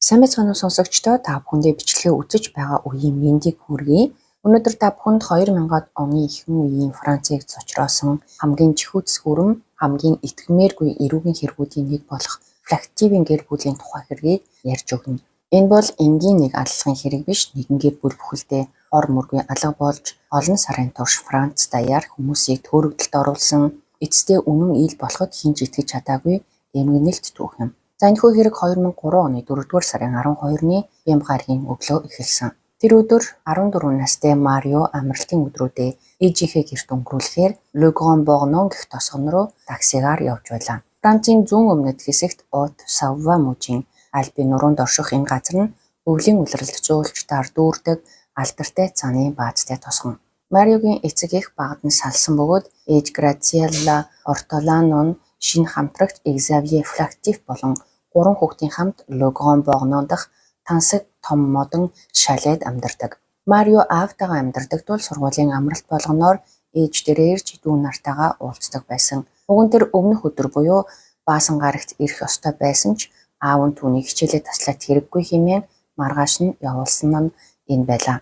Сайн байцгаана уу сонсогчдоо, та бүхэндээ бичлэгээ үзэж байгаа үеийн мэндийг хүргэе. Өнөөдөр та бүхэнд 2000-ад оны ихэнх үеийн Францыг зочроосон хамгийн чихүүцгүрэн, хамгийн итгэмээргүй эрүүгийн хэрэгүүдийн нэг болох флактивын гэр бүлийн тухай хэргийг ярьж өгнө. Энэ бол энгийн нэг аллагын хэрэг биш, нэгэн гэр бүл бүхэлдээ ор мөргүй алга болж олон сарын турш Франц даяар хүмүүсийг төөрөгдөлд оруулсан, эцсдээ үнэн ил болоход хинж итгэж чадаагүй эмгэнэлт түүх юм. За энэхүү хэрэг 2003 оны 4-р сарын 12-ны Бям гарагийн өглөө эхэлсэн. Тэр өдөр 14 настай Марио амралтын өдрүүдээ ээжийнхээ гэрт өнгөрүүлэхээр Le Grand Bornon гэх тосгон руу таксигаар явж байлаа. Францын зүүн өмнөд хэсэгт Haute-Savoie мужийн Альпийн нуруунд орших энэ газар нь өвлийн улиралд зөөлчдаар дүүрдэг алдартай цааны баазтай тосгон. Мариогийн эцэг эх багад нь салсан бөгөөд ээж Graziella Ortolano нь шинэ хамтрагч Xavier Flactif болон 3 хүүхдийн хамт Le Grand Bornon дахь тансаг том модон шалээд амьдардаг. Марио аавтайгаа амьдардаг тул сургуулийн амралт болгоноор ээж дээрээ ирж дүү нартайгаа уулздаг байсан. Уг нь тэр өмнөх өдөр буюу баасан гарагт ирэх ёстой байсан ч аав нь түүнийг хичээлээ таслаад хэрэггүй хэмээн маргааш нь явуулсан нь энэ байлаа.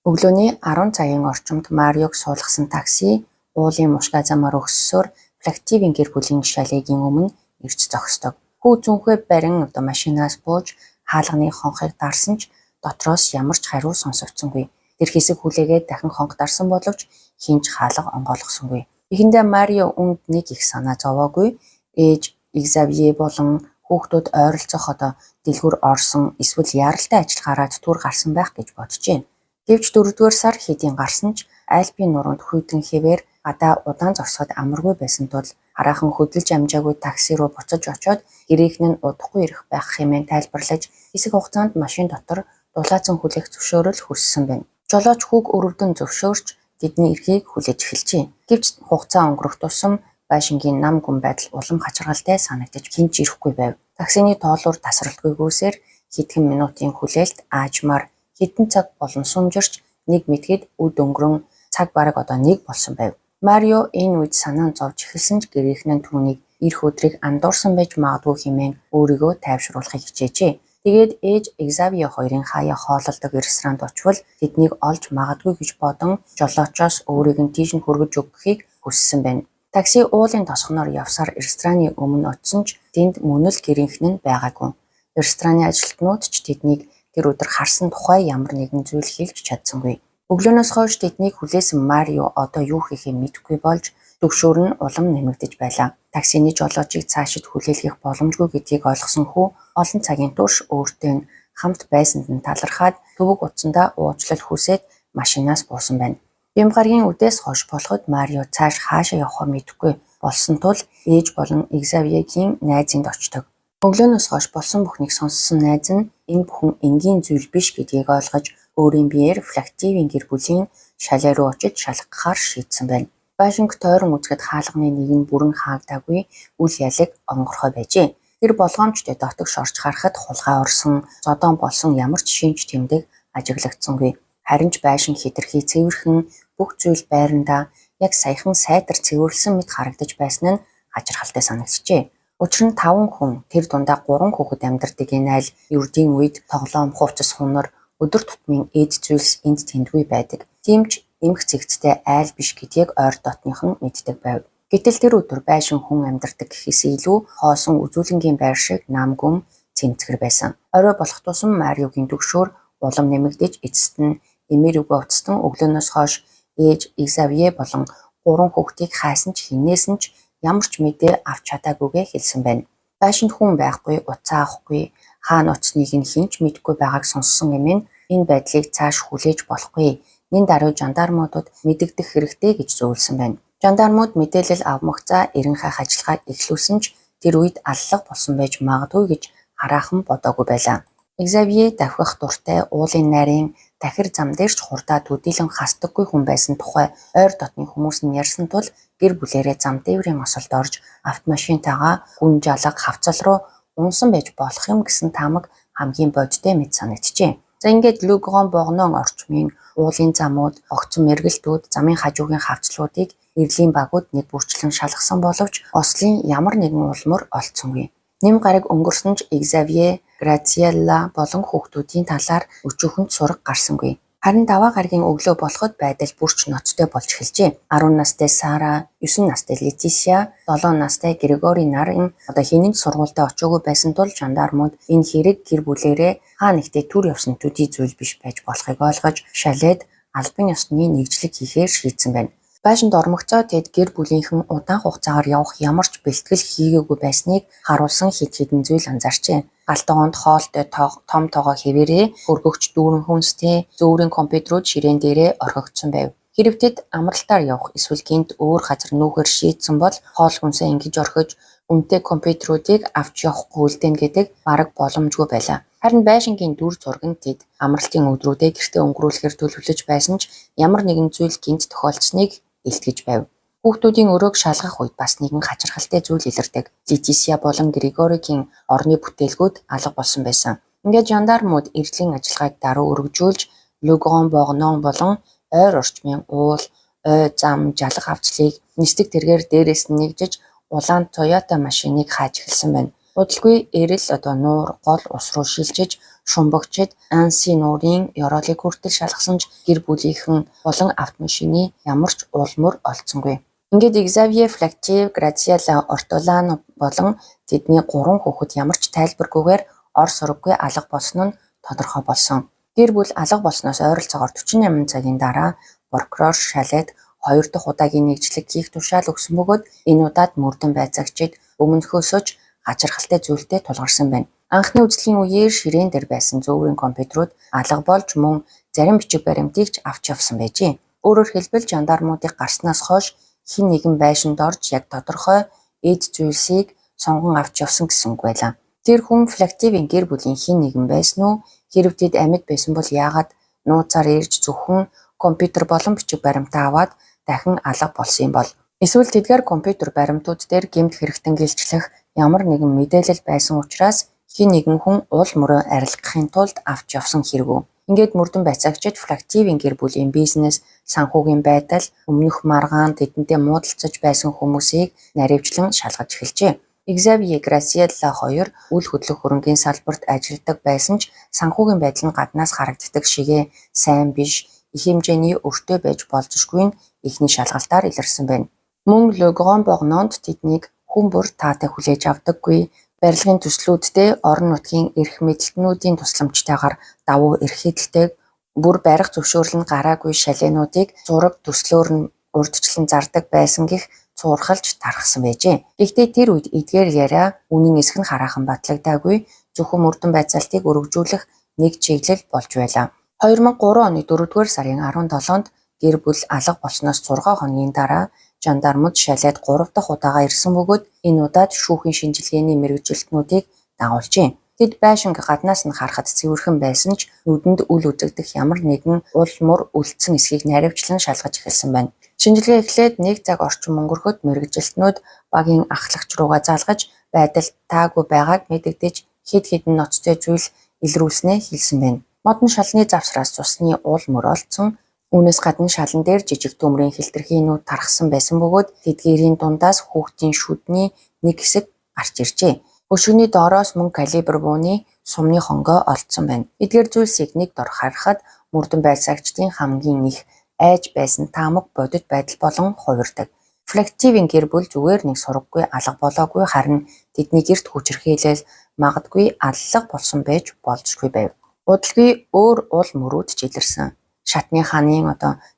Өглөөний 10 цагийн орчимд Мариог суулгасан такси уулын мушгаа замаар өгссөөр Флактивын гэр бүлийн шалигийн өмнө ирж зогсдог. Хүү зүнхээ барин машинаас бууж хаалганы хонхыг дарсан ч дотроос ямар ч хариу сонсогдсонгүй. Тэр хэсэг хүлээгээд дахин хонх дарсан боловч хинж хаалга онгойлгосонгүй. Эхэндээ Марио үнд нэг их санаа зовоогүй. Ээж Xavier болон хүүхдүүд ойролцоох одоо дэлгүр орсон эсвэл яралтай ажил гараад түр гарсан байх гэж боджээ. Гэвч 4-р сар хэдийн гарсан ч Альпийн нуруунд хүйтэн хэвээр гадаа удаан зогсоход амаргүй байсан тул хараахан хөдөлж амжаагүй такси руу буцаж очоод гэрийнх нь удахгүй ирэх байх хэмээн тайлбарлаж хэсэг хугацаанд машин дотор дулаацсан хүлээх зөвшөөрөл хүссэн байна. Жолооч хүүг өрөвдөн зөвшөөрч тэдний эрхийг хүлээж эхэлжээ. Гэвч хугацаа өнгөрөх тусам байшингийн нам гүн байдал улам хачиргалтай санагдаж хинж ирэхгүй байв. Таксины тоолуур тасралтгүйгүйсээр хэдхэн минутын хүлээлт аажмаар хэдэн цаг болон сумжирч нэг мэдгээд үд өнгөрөн цаг бараг одоо 1 болсон байв. Марио энэ үед санаа зовж эхэлсэн ч гэрийнх нь түүнийг ирэх өдрийг андуурсан байж магадгүй хэмээн өөрийгөө тайвшруулахыг хичээжээ. Тэгээд ээж Xavier хоёрын хаяа хоололдог ресторанд очвол тэднийг олж магадгүй гэж бодон жолоочоос өөрийг нь тийш нь хүргэж өгөхийг хүссэн байна. Такси уулын тосгоноор явсаар рестораны өмнө очсон ч тэнд мөн л гэрийнх нь байгаагүй. Рестораны ажилтнууд ч тэднийг тэр өдөр харсан тухай ямар нэгэн зүйл хэлж чадсангүй. Өглөөнөөс хойш тэднийг хүлээсэн Марио одоо юу хийхээ мэдэхгүй болж төгшөөр нь улам нэмэгдэж байлаа. Таксины жолоочийг цаашид хүлээлгэх боломжгүй гэдгийг ойлгосон хүү олон цагийн турш өөртөө хамт байсанд нь талархаад төвөг утсандаа уучлал хүсээд машинаас буусан байна. Бям гарагийн үдээс хойш болоход Марио цааш хаашаа явахаа мэдэхгүй болсон тул ээж болон Xavier-ийн найзынд очдог. Өглөөнөөс хойш болсон бүхнийг сонссон найз нь энэ бүхэн энгийн зүйл биш гэдгийг ойлгож өөрийн биеэр Флактивын гэр бүлийн шалаа руу очиж шалгахаар шийдсэн байна. Байшинг тойрон үзэхэд хаалганы нэг нь бүрэн хаагдаагүй үл ялэг онгорхой байжээ. Тэр болгоомжтой дотогш орж харахад хулгай орсон, зодон болсон ямар ч шинж тэмдэг ажиглагдсангүй. Харин ч байшин хэтэрхий цэвэрхэн бүх зүйл байрандаа яг саяхан сайтар цэвэрлсэн мэт харагдаж байсан нь хачирхалтай санагджээ. Учир нь 5 хүн тэр дундаа 3 хүүхэд амьдардаг энэ айл ердийн үед тоглоом, хувцас хунар өдөр тутмын эд зүйлс энд тэндгүй байдаг. Тийм ч эмх цэгцтэй айл биш гэдгийг ойр дотныхан мэддэг байв. Гэтэл тэр өдөр байшин хүн амьдардаг гэхээс илүү хоосон үзүүлэнгийн байр шиг намгүм цэмцгэр байсан. Орой болох тусам Мариогийн төгшөөр улам нэмэгдэж эцэст нь эмээр үгээ уцтан өглөөнөөс хойш ээж Xavier болон 3 хүүхдийг хайсан ч хинээс нь ч ямар ч мэдээ авч чадаагүйгээ хэлсэн байна. Байшинд хүн байхгүй, уцаа авахгүй, хаана оцсныг нь хинч мэдгүй байгааг сонссон эмээ энэ байдлыг цааш хүлээж болохгүй. Нин даруй жандармуудад мэдэгдэх хэрэгтэй гэж зөвлөсөн байна. Жандармууд мэдээлэл авмагцаа эрен хайх ажиллагааг эхлүүлсэн ч тэр үед аллах болсон байж магадгүй гэж хараахан бодоогүй байлаа. Xavier давхих дуртай уулын нарийн тахир зам дээр ч хурдаа төдийлөн хасдаггүй хүн байсан тухай ойр дотны хүмүүс нь ярьсан тул гэр бүлээрээ зам дээврийн осолд орж автомашинтайгаа хүн жалга хавцал руу унсан байж болох юм гэсэн таамаг хамгийн бодтой мэт санагджээ. За ингээд Le Grand Bornon орчмын уулын замууд, огцон мэргэлтүүд, замын хажуугийн хавцлуудыг эрлийн багууд нэг бүрчлэн шалгасан боловч ослын ямар нэгэн улмөр олдсонгүй. Нэм гараг өнгөрсөн ч Xavier, Graciela болон хүүхдүүдийн талаар өчүүхэнд сураг гарсангүй. Харин даваа гарагийн өглөө болоход байдал бүрч ноцтой болж эхэлжээ. 10 настай Сара, 9 настай Летисия, 7 настай Григори нарын хэний ч сургуультай очоогүй байсан тул жандармууд энэ хэрэг гэр бүлээрээ хаа нэгтээ түр явсан төдий зүйл биш байж болохыг ойлгож шалээд албан ёсны нэгжлэг хийхээр шийдсэн байна. Байшинд ормогцоо тэд гэр бүлийнхэн удаан хугацаагаар явах ямар ч бэлтгэл хийгээгүй байсныг харуулсан хэд хэдэн зүйл анзаарчээ. Галтгоонд хоолтой том тоогоо хэвээрээ хөргөгч дүүрэн хүнстэй зөөврийн компьютерууд ширээн дээрээ орхигдсон байв. Хэрэв тэд амралтаар явах эсвэл гинт өөр газар нүүхээр шийдсэн бол хоол хүнсээ ингэж орхиж үнэтэй компьютеруудыг авч явахгүй үлдээн гэдэг бараг боломжгүй байлаа. Харин байшингийн дүр зураг нь тэд амралтын өдрүүдээ гэртээ өнгөрүүлэхээр төлөвлөж байсан ч ямар нэгэн зүйл гинт тохиолдсныг илтгэж байв. Хүүхдүүдийн өрөөг шалгах үед бас нэгэн хачирхалтай зүйл илэрдэг. Летисия болон Григоригийн орны бүтээлгүүд алга болсон байсан. Ингээд жандармууд эрдлийн ажиллагааг даруй өргөжүүлж Le Grand Borgnone болон ойр орчмын уул, ой, зам, жалах авцлыг нисдэг тэргээр дээрээс нь нэгжиж улаан Toyota машиныг хааж эхэлсэн байна. Удалгүй эрэл нуур гол ус руу шилжиж шумбагчид Анси нуурын ёроолыг хүртэл шалгасан ч гэр бүлийнхэн болон автомашины ямар ч уулмөр олдсонгүй. Ингээд Xavier, Flactive, Graciela, Ortolano болон тэдний 3 хүүхэд ямар ч тайлбаргүйгээр ор сургаггүй алга болсон нь тодорхой болсон. Гэр бүл алга болсноос ойролцоогоор 48 цагийн дараа прокурор шалаад 2 дахь удаагийн нэгжлэг хийх тушаал өгсөн бөгөөд энэ удаад мөрдөн байцаагчид өмнөхөөсөө ч хачирхалтай зүйлтэй тулгарсан байна. Анхны үзлэгийн үеэр ширээн дээр байсан зөөврийн компьютерууд алга болж мөн зарим бичиг баримтыг ч авч явсан байжээ. Өөрөөр хэлбэл жандармуудыг гарснаас хойш хэн нэгэн байшинд орж яг тодорхой эд зүйлсийг сонгон авч явсан гэсэн үг байлаа. Тэр хүн Flactive-ийн гэр бүлийн хэн нэгэн байсан уу? Хэрэв тэд амьд байсан бол яагаад нууцаар ирж зөвхөн компьютер болон бичиг баримтаа аваад дахин алга болсон юм бол? Эсвэл тэдгээр компьютер баримтууд дээр гэмт хэрэгтэн гэлчлэх ямар нэгэн мэдээлэл байсан учраас хэн нэгэн хүн уул мөрөө арилгахын тулд авч явсан хэрэг үү? Ингээд мөрдөн байцаагчид Flactive-ийн гэр бүлийн бизнес, санхүүгийн байдал, өмнөх маргаан тэдэнтэй муудалцаж байсан хүмүүсийг наривчлан шалгаж эхэлжээ. Xavier, Graciela хоёр үл хөдлөх хөрөнгийн салбарт ажилладаг байсан ч санхүүгийн байдал нь гаднаас харагддаг шигээ сайн биш, их хэмжээний өртөө байж болзошгүй нь эхний шалгалтаар илэрсэн байна. Мөн Le Grand Borgnond тэднийг хүн бүр таатай хүлээж авдаггүй, барилгын төслүүддээ орон нутгийн эрх мэдэлтнүүдийн тусламжтайгаар давуу эрхэлдэг, бүр барих зөвшөөрөл нь гараагүй шалeenуудыг зураг төслөөр нь урдчлан зардаг байсан гэх цуурхалж тархсан байжээ. Гэхдээ тэр үед эдгээр яриа үнэн эсэх нь хараахан батлагдаагүй, зөвхөн мөрдөн байцаалтыг өргөжүүлэх нэг чиглэл болж байлаа. 2003 оны 4-р сарын 17-нд гэр бүл алга болсноос 6 хоногийн дараа жандармууд шалаад 3 дахь удаага ирсэн бөгөөд энэ удаад шүүхийн шинжилгээний мэргэжилтнүүдийг дагуулжээ. Тэд байшинг гаднаас нь харахад цэвэрхэн байсан ч нүдэнд үл үзэгдэх ямар нэгэн ул мөр үлдсэн эсхийг наривчлан шалгаж эхэлсэн байна. Шинжилгээ эхлээд 1 цаг орчим өнгөрөхөд мэргэжилтнүүд багийн ахлагч руугаа залгаж байдал таагүй байгааг мэдэгдэж хэд хэдэн ноцтой зүйл илрүүлснээ хэлсэн байна. Модон шалны завсраас цусны уул мөр олдсон. Үүнээс гадна шалан дээр жижиг төмрийн хилтерхийнүүд тархсан байсан бөгөөд тэдгээрийн дундаас хүүхдийн шүдний нэг хэсэг гарч иржээ. Өшгөний доороос мөн калибр бууны сумны хонгой олдсон байна. Эдгээр зүйлсийг нэг дор харахад мөрдөн байцаагчдын хамгийн их айж байсан таамаг бодит байдал болон хувирдаг. Flactive-ийн гэр бүл зүгээр нэг сургаггүй алга болоогүй, харин тэдний гэрт хүчирхийлэл магадгүй аллах болсон байж болзошгүй байв. Удалгүй өөр уул мөрүүд ч илэрсэн. Шатны хааны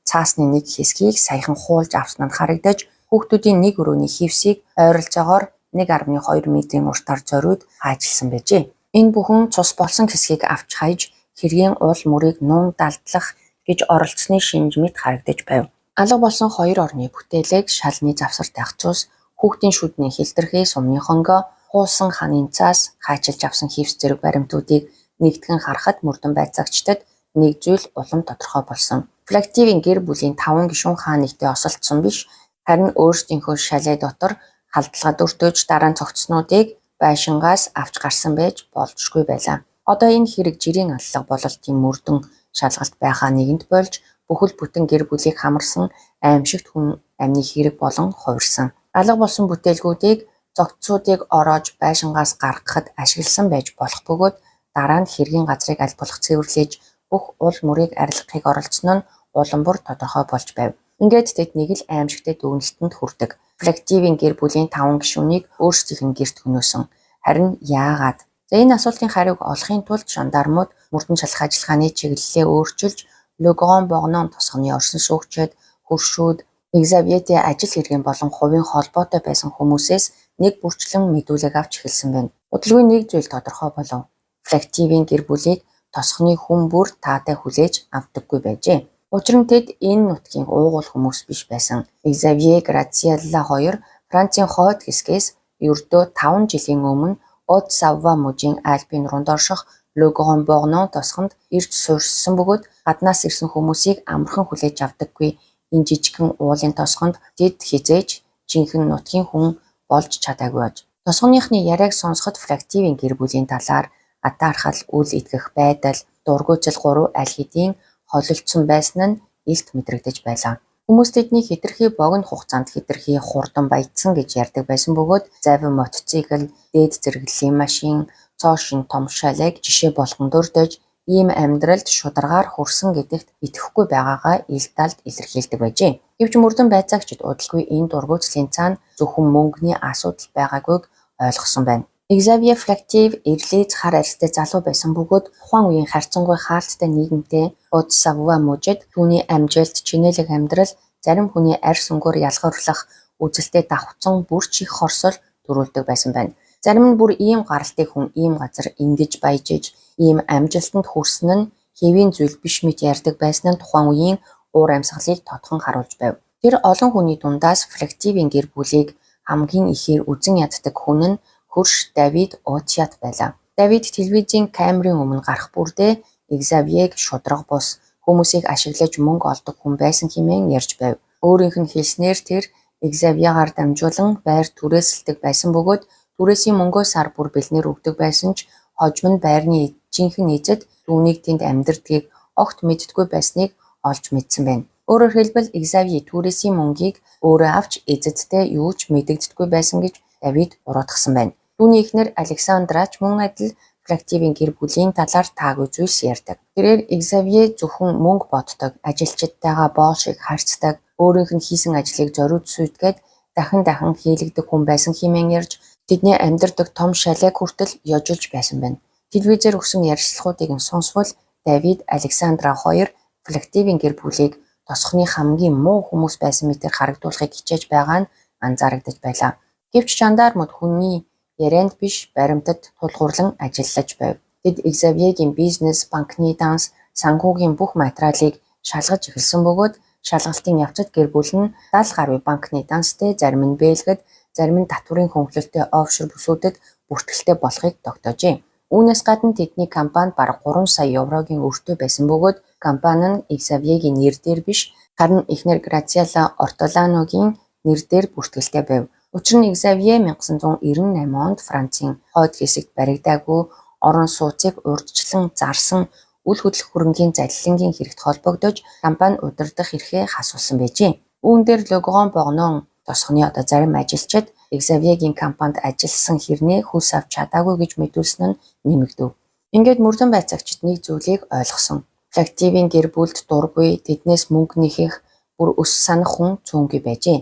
цаасны нэг хэсгийг саяхан хуулж авсан нь харагдаж хүүхдүүдийн нэг өрөөний хивсийг ойролцоогоор 1.2 метрийн уртаар зориуд хаажilсан байжээ. Энэ бүхэн цус болсон хэсгийг авч хаяж хэргийн уул мөрийг нуун далдлах гэж оролцсны шинж мэт харагдаж байв. Алга болсон 2 орны бүтээлэг шалны завсар тагцус, хүүхдийн шүдний хилтерхий сумны хонгой, хуусан хааны цаас, хаачилж авсан хивс зэрэг баримтуудыг нэгтгэн харахад мөрдөн байцаагчдад нэг зүйл улам тодорхой болсон. Flactive-ийн гэр бүлийн 5 гишүүн хаа нэгтээ осолдсон биш, харин өөрсдийнхөө шалээ дотор халдлагад өртөөж дараа нь цогцснуудыг байшингаас авч гарсан байж болзошгүй байлаа. Одоо энэ хэрэг жирийн аллах бололтын мөрдөн шалгалт байхаа нэгэнд болж бүхэл бүтэн гэр бүлийг хамарсан аимшигт хүн амны хэрэг болон хувирсан. Алга болсон бүтээлгүүдийг зогцсуудыг ороож байшингаас гаргахад ашигласан байж болох бөгөөд дараа нь хэргийн газрыг аль болох цэвэрлэж бүх ул мөрийг арилгахыг оролцсон нь улам бүр тодорхой болж байв. Ингээд тэд нэг л аимшигтэй дүгнэлтэнд хүрдэг. Флективийн гэр бүлийн 5 гишүүнийг өөрсдийнх нь гэрт хөнөөсөн. Харин яагаад? За энэ асуултын хариуг олохын тулд жандармууд мөрдөн шалах ажиллагааны чиглэлээ өөрчилж Le Grand Bornon тосгоны орсон суугчид, хөршүүд, Xavier-тэй ажил хэргийн болон хувийн холбоотой байсан хүмүүсээс нэг бүрчлэн мэдүүлэг авч эхэлсэн байна. Удалгүй нэг зүйл тодорхой болов. Флективийн гэр бүлийг тосгоны хүн бүр таатай хүлээж авдаггүй байжээ. Учир нь тэд энэ нутгийн уугуул хүмүүс биш байсан. Xavier Graziella хоёр Францын хойд хэсгээс ердөө 5 жилийн өмнө Haute-Savoie мужийн Альпийн рунд орших Le Grand Bornon тосгонд ирж суурьшсан бөгөөд гаднаас ирсэн хүмүүсийг амархан хүлээж авдаггүй энэ жижигхэн уулын тосгонд тэд хизээж жинхэнэ нутгийн хүн болж чадаагүй аж. Тосгоныхны яриаг сонсоход Флективийн гэр бүлийн талаар атаархал, үл итгэх байдал, дургуйцал 3 аль хэдийн холилдсон байсан нь илт мэдрэгдэж байлаа. Хүмүүс тэдний хэтэрхий богино хугацаанд хэтэрхий хурдан баяжсан гэж ярьдаг байсан бөгөөд завин мотоцикл, дээд зэрэглэлийн машин, цоошин том шалайг жишээ болгон дурдж ийм амьдралд шударгаар хүрсэн гэдэгт итгэхгүй байгаагаа ил талд илэрхийлдэг байжээ. Гэвч мөрдөн байцаагчид удалгүй энэ дургуйцлын цаана зөвхөн мөнгөний асуудал байгаагүйг ойлгосон байна. Xavier Flective эрлийц хар арьстай залуу байсан бөгөөд тухайн үеийн харьцангуй хаалттай нийгэмтэй Haute-Savoie мужид түүний амжилт, чинэлэг амьдрал, зарим хүний арьс өнгөөр ялгаруулах үзэлтэй давхцсан бүр чих хорсол төрүүлдэг байсан байна. Зарим нь бүр ийм гаралтай хүн ийм газар ингэж баяжиж, ийм амжилтанд хүрсэн нь хэвийн зүйл биш мэт ярьдаг байсан нь тухайн үеийн уур амьсгалыг тодхон харуулж байв. Тэр олон хүний дундаас Флективийн гэр бүлийг хамгийн ихээр үзэн яддаг хүн нь хөрш Давид Отиат байлаа. Давид телевизийн камерын өмнө гарах бүрдээ Xavier-г шудраг бус хүмүүсийг ашиглаж мөнгө олдог хүн байсан хэмээн ярьж байв. Өөрийнх нь хэлснээр тэр Xavier-гаар дамжуулан байр түрээсэлдэг байсан бөгөөд түрээсийн мөнгөө сар бүр бэлнээр өгдөг байсан ч хожим нь байрны жинхэнэ эзэд түүнийг тэнд амьдардгийг огт мэддэггүй байсныг олж мэдсэн байна. Өөрөөр хэлбэл Xavier түрээсийн мөнгийг өөрөө авч эзэдтэй юу ч мэдэгдэхгүй байсан гэж Давид буруудгсан байна. Түүний эхнэр Александрач мөн адил Флективийн гэр бүлийн талаар таагүй зүйлс ярьдаг. Тэрээр Xavier зөвхөн мөнгө боддог, ажилчидтайгаа боол шиг харьцдаг, өөрийнх нь хийсэн ажлыг зориуд сүйдгээд дахин хийлэгдэх хүн байсан хэмээн ярьж тэдний амьдардаг том шалайг хүртэл ёжилж байсан байна. Телевизээр өгсөн ярилцлагуудыг нь сонсвол Давид, Александра хоёр Флективийн гэр бүлийг тосгоны хамгийн муу хүмүүс байсан мэтээр харагдуулахыг хичээж байгаа нь анзаарагдаж байлаа. Гэвч жандармууд хүний ярианд биш баримтад тулгуурлан ажиллаж байв. Тэд Xavier-гийн бизнес, банкны данс, санхүүгийн бүх материалыг шалгаж эхэлсэн бөгөөд шалгалтын явцад гэр бүл нь 70 гаруй банкны данстай, зарим нь Бельгид, зарим нь татврын хөнгөлөлттэй офшор бүсүүдэд бүртгэлтэй болохыг тогтоожээ. Үүнээс гадна тэдний компани бараг 3 сая еврогийн өртөө байсан бөгөөд компани нь Xavier-гийн нэр дээр биш харин эхнэр Graziella Ortolanoгийн нэр дээр бүртгэлтэй байв. Учир нь Xavier 1998 онд Францын хойд хэсэгт баригдаагүй орон сууцыг урьдчилан зарсан үл хөдлөх хөрөнгийн залилангийн хэрэгт холбогдож компани удирдах эрхээ хасуулсан байжээ. Үүн дээр Le Grand Bornon тосгоны одоо зарим ажилчид Xavier-гийн компанид ажилласан хэрнээ хөлс авч чадаагүй гэж мэдүүлсэн нь нэмэгдэв. Ингээд мөрдөн байцаагчид нэг зүйлийг ойлгосон. Флективийн гэр бүлд дургүй, тэднээс мөнгө нэхэх бүр өс санах хүн цөөнгүй байжээ.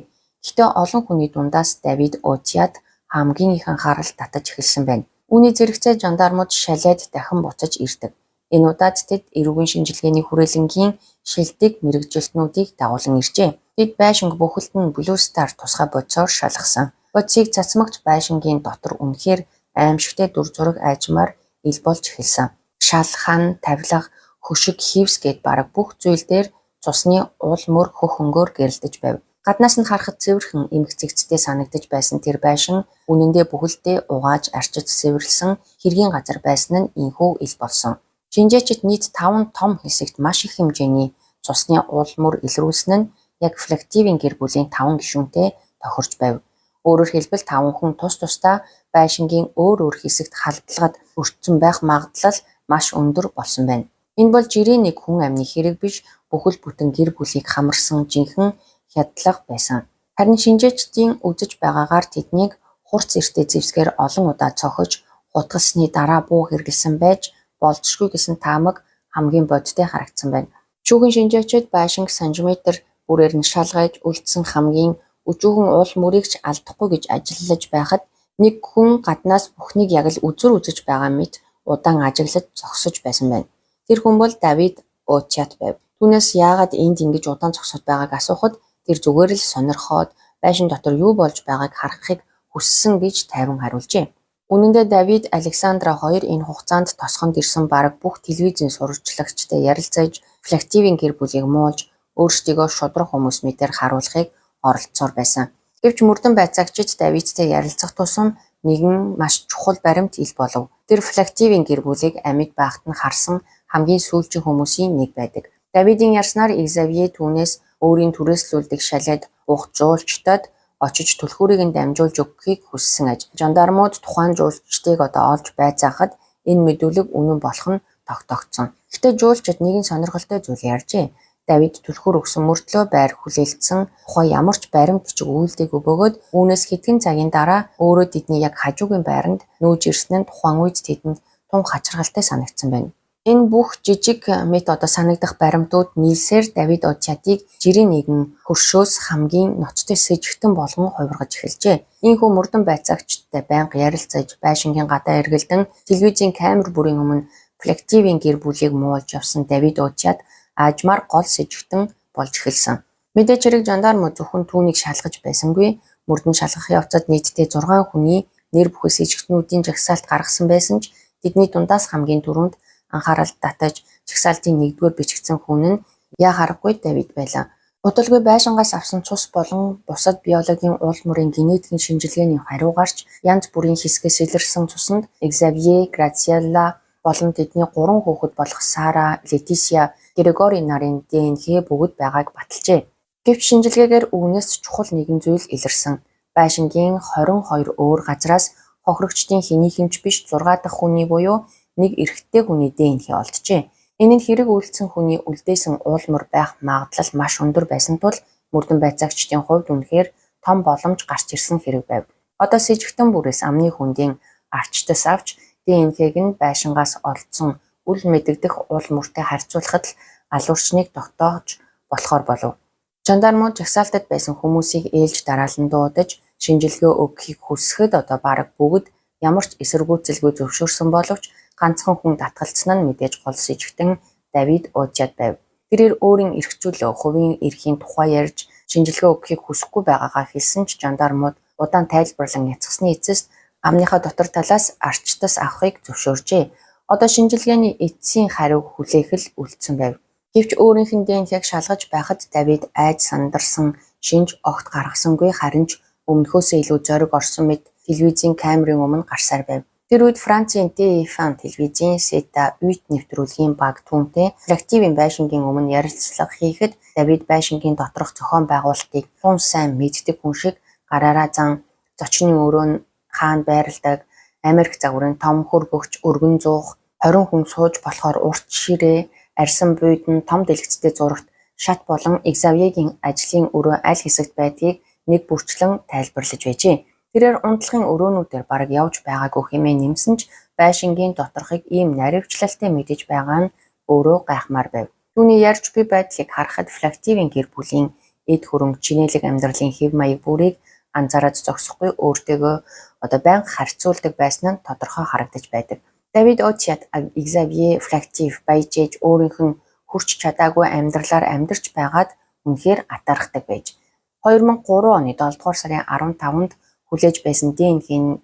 Гэхдээ олон хүний дундаас Давид Отиат хамгийн их анхаарал татаж эхэлсэн байна. Үүний зэрэгцээ жандармууд шалайд дахин буцаж ирдэг. Энэ удаад тэд эрүүгийн шинжилгээний хүрээлэнгийн шилдэг мэрэгжилтнүүдийг дагуулan иржээ. Тэд байшинг бүхэлд нь Blue Star тусгай бодисоор шалгасан. Бодисыг цацмагч байшингийн дотор үнэхээр аимшигтэй дүр зураг айжмаар ил болж эхэлсэн. Шал, хан, тавилга, хөшиг, хивс гэд бараг бүх зүйл дээр цусны уул мөр хөх өнгөөр гэрэлдэж байв. Гаднаас нь харахад цэвэрхэн эмгцэгцтэй санагдаж байсан тэр байшин үнэндээ бүхэлдээ угааж арчиж цэвэрлсэн хэргийн газар байсан нь инхүү ил болсон. Шинжээчид нийт 5 том хэсэгт маш их хэмжээний цусны уул мөр илрүүлсэн нь яг Флективийн гэр бүлийн 5 гишүүнтэй тохирч байв. Өөрөөр хэлбэл 5 хүн тус тусдаа байшингийн өөр хэсэгт халдлагад өртсөн байх магадлал маш өндөр болсон байна. Энэ бол жирийн нэг хүн амны хэрэг биш, бүхэл бүтэн гэр бүлийг хамарсан жинхэнэ хядлага байсан. Харин шинжээчдийн үзэж байгаагаар тэднийг хурц эртээ зэвсгээр олон удаа цохиж хутгалсны дараа буу хэрглэсэн байж болзошгүй гэсэн таамаг хамгийн бодтой харагдсан байна. Шүүхийн шинжээчид байшинг сантиметр бүрээр нь шалгаж үлдсэн хамгийн өчүүхэн уул мөрийг ч алдахгүй гэж ажиллаж байхад нэг хүн гаднаас бүхнийг яг л үзүр үзэж байгаа мэт удаан ажиглаж зогсож байсан байна. Тэр хүн бол Давид Очиат байв. Түүнээс яагаад энд ингэж удаан зогсоод байгааг асуухад тэр зүгээр л сонирхоод байшин дотор юу болж байгааг харахыг хүссэн гэж тайван хариулжээ. Үнэн дээр Давид Александра хоёр энэ хугацаанд тосгонд ирсэн бараг бүх телевизийн сурвалжлагчтай ярилцаж Флактивийн гэр бүлийг муулж өөрсдийгөө шудраг хүмүүс мэтээр харуулахыг оролцсоор байсан. Гэвч мөрдөн байцаагчид Давидтай ярилцах тусам нэгэн маш чухал баримт ил болов. Тэр Флактивийн гэр бүлийг амьд байхад нь харсан хамгийн сүүлчийн хүмүүсийн нэг байдаг. Давидын ярьснаар Изавье түүнээс өөрийн түрээслүүлдэг шалиад ух жуулчдад очиж түлхүүрийг нь дамжуулж өгөхийг хүссэн аж. Жандармууд тухайн жуулчдыг олж байцаахад энэ мэдүүлэг үнэн болох нь тогтогдсон. Гэхдээ жуулчид нэгэн сонирхолтой зүйл ярьжээ. Давид түлхүүр өгсөн мөртлөө байр хүлээлтсэн тухай ямар ч баримт бичиг үйлдэггүй бөгөөд үүнээс хэдхэн цагийн дараа өөрөө тэдний яг хажуугийн байранд нүүж ирсэн нь тухайн үед тэдэнд тун хачиргалтай санагдсан байна. Энэ бүх жижиг мэт санагдах баримтууд нийлсээр Давид Очиатыг жирийн нэгэн хөршөөс хамгийн ноцтой сэжигтэн болгон хувиргаж эхэлжээ. Ийхүү мөрдөн байцаагчтай байнга ярилцаж байшингийн гадаа эргэлдэн телевизийн камер бүрийн өмнө Флактивийн гэр бүлийг муулж явсан Давид Очиат аажмаар гол сэжигтэн болж эхэлсэн. Мэдээж хэрэг жандармууд зөвхөн түүнийг шалгаж байсангүй, мөрдөн шалгах явцад нийтдээ 6 хүний нэр бүхэл сэжигтнүүдийн жагсаалт гаргасан байсан ч тэдний дундаас хамгийн түрүүнд анхаарал татаж жагсаалтын 1-р бичигдсэн хүн нь яа харахгүй Давид байлаа. Удалгүй байшингаас авсан цус болон бусад биологийн уул мөрийн генетикийн шинжилгээний хариу гарч янз бүрийн хэсгээс илэрсэн цуснд Xavier, Graciela болон тэдний 3 хүүхэд болох Сара, Летисия, Грегори нарын ДНХ бүгд байгааг баталжээ. Гэвч шинжилгээгээр үүнээс чухал нэгэн зүйл илэрсэн. Байшингийн 22 өөр газраас хохирогчдын хэнийхэмч биш 6 дахь хүний буюу нэг эрэгтэй хүний ДНХ олджээ. Энэ нь хэрэг үйлдсэн хүний үлдээсэн уулмөр байх магадлал маш өндөр байсан тул мөрдөн байцаагчдын хувьд үнэхээр том боломж гарч ирсэн хэрэг байв. Одоо сэжигтэн бүрээс амны хүндийн арчтас авч ДНХ-г нь байшингаас олдсон үл мэдэгдэх уулмөртэй харьцуулахад л алуурчныг тогтоож болохоор болов. Жандармууд жагсаалтад байсан хүмүүсийг ээлж дараалан дуудаж шинжилгээ өгөхийг хүсэхэд одоо бараг бүгд ямар ч эсэргүүцэлгүй зөвшөөрсөн боловч ганцхан хүн татгалцсан нь мэдээж гол сэжигтэн Давид Очиат байв. Тэрээр өөрийн эрхчлөө хувийн эрхийн тухай ярьж шинжилгээ өгөхийг хүсэхгүй байгаагаа хэлсэн ч жандармууд удаан тайлбарлан яцгасны эцэст амныхаа дотор талаас арчтас авахыг зөвшөөржээ. Одоо шинжилгээний эцсийн хариу хүлээх л үлдсэн байв. Гэвч өөрийнх нь ДНХ-г шалгаж байхад Давид айж сандарсан шинж огт гаргасангүй харин ч өмнөхөөсөө илүү зориг орсон мэт телевизийн камерын өмнө гарсаар байв. Тэр үед Францын TF1 телевизийн Seta 8 нэвтрүүлгийн баг түүнтэй Флактивийн байшингийн өмнө ярилцлага хийхэд Давид байшингийн доторх зохион байгуулалтыг тун сайн мэддэг хүн шиг гараараа зан зочны өрөө нь хаана байрладаг, Америк загварын том хөргөгч өргөн зуух 20 хүн сууж болохоор урт ширээ арьсан буйд нь том дэлгэцтэй зурагт шат болон Xavier-гийн ажлын өрөө аль хэсэгт байдгийг нэг бүрчлэн тайлбарлаж байжээ. Тэрээр унтлагын өрөөнүүдээр бараг явж байгаагүй хэмээн нэмсэн ч байшингийн доторхыг ийм наривчлалтай мэдэж байгаа нь өөрөө гайхмаар байв. Түүний ярьж буй байдлыг харахад Флактивийн гэр бүлийн эд хөрөнгө чинээлэг амьдралын хэв маяг бүрийг анзаараад зогсохгүй өөртөөгөө байнга харьцуулдаг байсан нь тодорхой харагдаж байдаг. Давид Очиат Xavier Флактив баяжээж өөрийнх нь хүрч чадаагүй амьдралаар амьдарч байгаад үнэхээр атаархдаг байж 2003 оны 7 дугаар сарын 15-нд хүлээж байсан ДНХ-ийн